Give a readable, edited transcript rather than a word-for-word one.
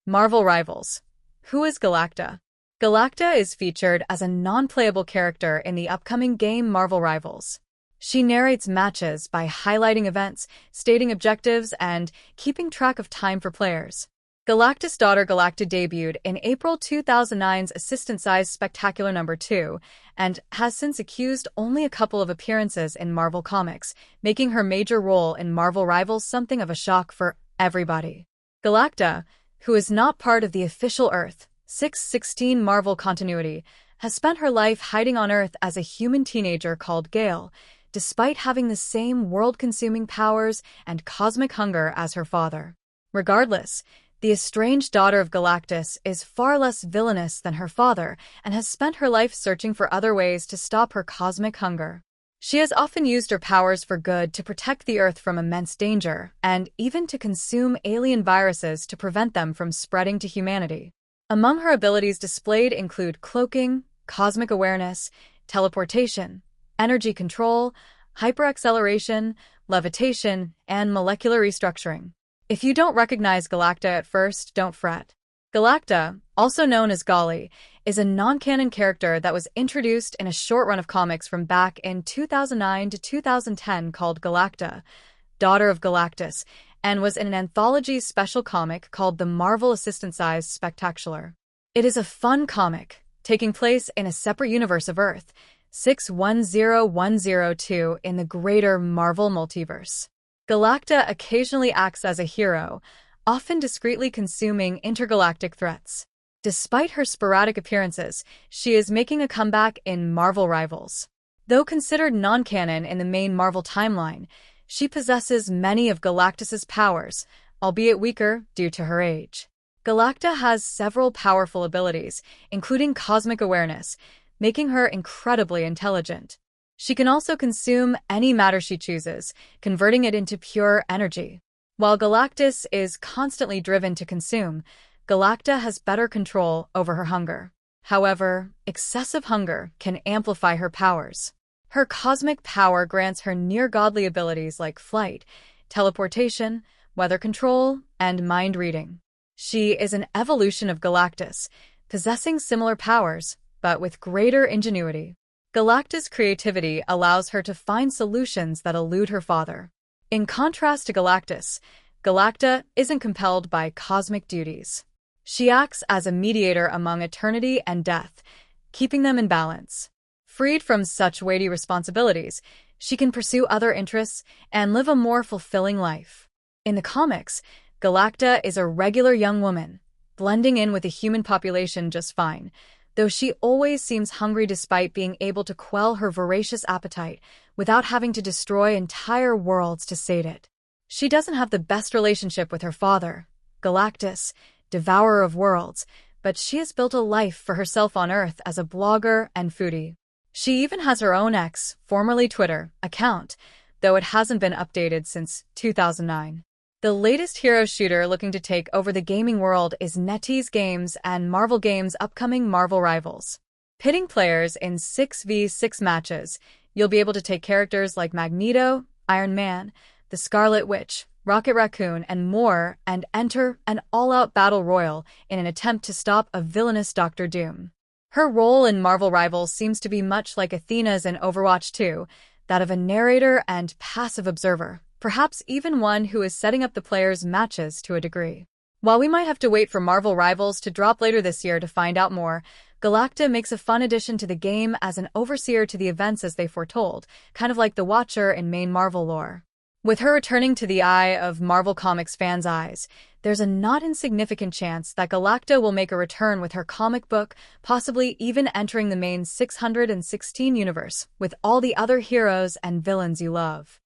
Marvel Rivals. Who is Galacta? Galacta is featured as a non-playable character in the upcoming game Marvel Rivals. She narrates matches by highlighting events, stating objectives, and keeping track of time for players. Galactus' daughter Galacta debuted in April 2009's Assistant Size Spectacular No. 2 and has since accused only a couple of appearances in Marvel Comics, making her major role in Marvel Rivals something of a shock for everybody. Galacta, who is not part of the official Earth 616 Marvel continuity, has spent her life hiding on Earth as a human teenager called Gail, despite having the same world-consuming powers and cosmic hunger as her father. Regardless, the estranged daughter of Galactus is far less villainous than her father and has spent her life searching for other ways to stop her cosmic hunger. She has often used her powers for good to protect the Earth from immense danger, and even to consume alien viruses to prevent them from spreading to humanity. Among her abilities displayed include cloaking, cosmic awareness, teleportation, energy control, hyperacceleration, levitation, and molecular restructuring. If you don't recognize Galacta at first, don't fret. Galacta, also known as Gail, is a non-canon character that was introduced in a short run of comics from back in 2009 to 2010 called Galacta, Daughter of Galactus, and was in an anthology special comic called the Marvel Assistant Size Spectacular. It is a fun comic, taking place in a separate universe of Earth, 610102 in the greater Marvel multiverse. Galacta occasionally acts as a hero, often discreetly consuming intergalactic threats. Despite her sporadic appearances, she is making a comeback in Marvel Rivals. Though considered non-canon in the main Marvel timeline, she possesses many of Galactus's powers, albeit weaker due to her age. Galacta has several powerful abilities, including cosmic awareness, making her incredibly intelligent. She can also consume any matter she chooses, converting it into pure energy. While Galactus is constantly driven to consume, Galacta has better control over her hunger. However, excessive hunger can amplify her powers. Her cosmic power grants her near-godly abilities like flight, teleportation, weather control, and mind reading. She is an evolution of Galactus, possessing similar powers, but with greater ingenuity. Galacta's creativity allows her to find solutions that elude her father. In contrast to Galactus, Galacta isn't compelled by cosmic duties. She acts as a mediator among eternity and death, keeping them in balance. Freed from such weighty responsibilities, she can pursue other interests and live a more fulfilling life. In the comics, Galacta is a regular young woman, blending in with the human population just fine, though she always seems hungry despite being able to quell her voracious appetite without having to destroy entire worlds to sate it. She doesn't have the best relationship with her father, Galactus, devourer of worlds, but she has built a life for herself on Earth as a blogger and foodie. She even has her own X, formerly Twitter, account, though it hasn't been updated since 2009. The latest hero shooter looking to take over the gaming world is NetEase Games and Marvel Games' upcoming Marvel Rivals. Pitting players in 6v6 matches, you'll be able to take characters like Magneto, Iron Man, the Scarlet Witch, Rocket Raccoon, and more, and enter an all-out battle royal in an attempt to stop a villainous Doctor Doom. Her role in Marvel Rivals seems to be much like Athena's in Overwatch 2, that of a narrator and passive observer, perhaps even one who is setting up the players' matches to a degree. While we might have to wait for Marvel Rivals to drop later this year to find out more, Galacta makes a fun addition to the game as an overseer to the events as they foretold, kind of like the Watcher in main Marvel lore. With her returning to the eye of Marvel Comics fans' eyes, there's a not insignificant chance that Galacta will make a return with her comic book, possibly even entering the main 616 universe with all the other heroes and villains you love.